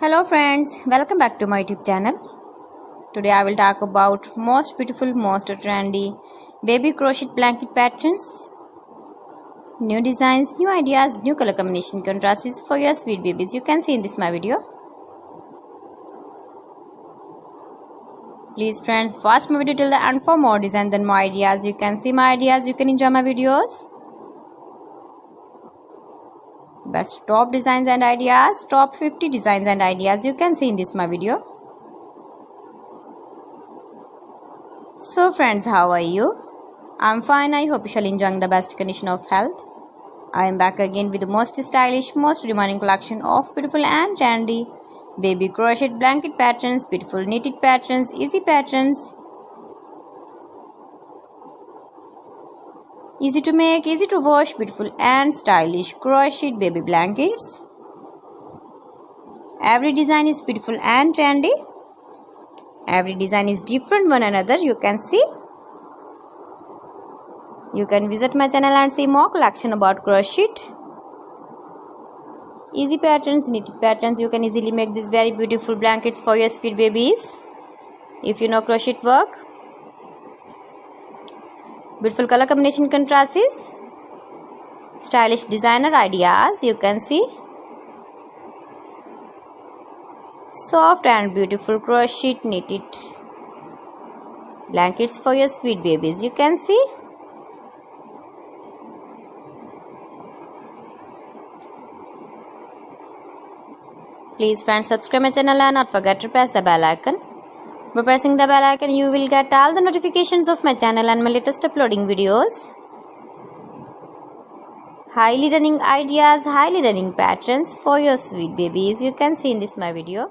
Hello friends, welcome back to my YouTube channel. Today I will talk about most beautiful, most trendy baby crochet blanket patterns. New designs, new ideas, new color combination contrasts for your sweet babies. You can see in this my video. Please friends, watch my video till the end for more designs and more ideas. You can see my ideas, you can enjoy my videos. Best top designs and ideas, top 50 designs and ideas you can see in this my video. So friends, how are you? I'm fine. I hope you shall enjoying the best condition of health. I am back again with the most stylish, most demanding collection of beautiful and trendy baby crochet blanket patterns, beautiful knitted patterns, easy patterns. Easy to make, easy to wash, beautiful and stylish crocheted baby blankets. Every design is beautiful and trendy. Every design is different one another. You can see. You can visit my channel and see more collection about crochet. Easy patterns, knitted patterns. You can easily make these very beautiful blankets for your sweet babies. If you know crochet work. Beautiful color combination contrasts, stylish designer ideas you can see, soft and beautiful crochet knitted blankets for your sweet babies you can see. Please friends, subscribe my channel and not forget to press the bell icon. By pressing the bell icon, you will get all the notifications of my channel and my latest uploading videos. Highly running ideas, highly running patterns for your sweet babies. You can see in this my video.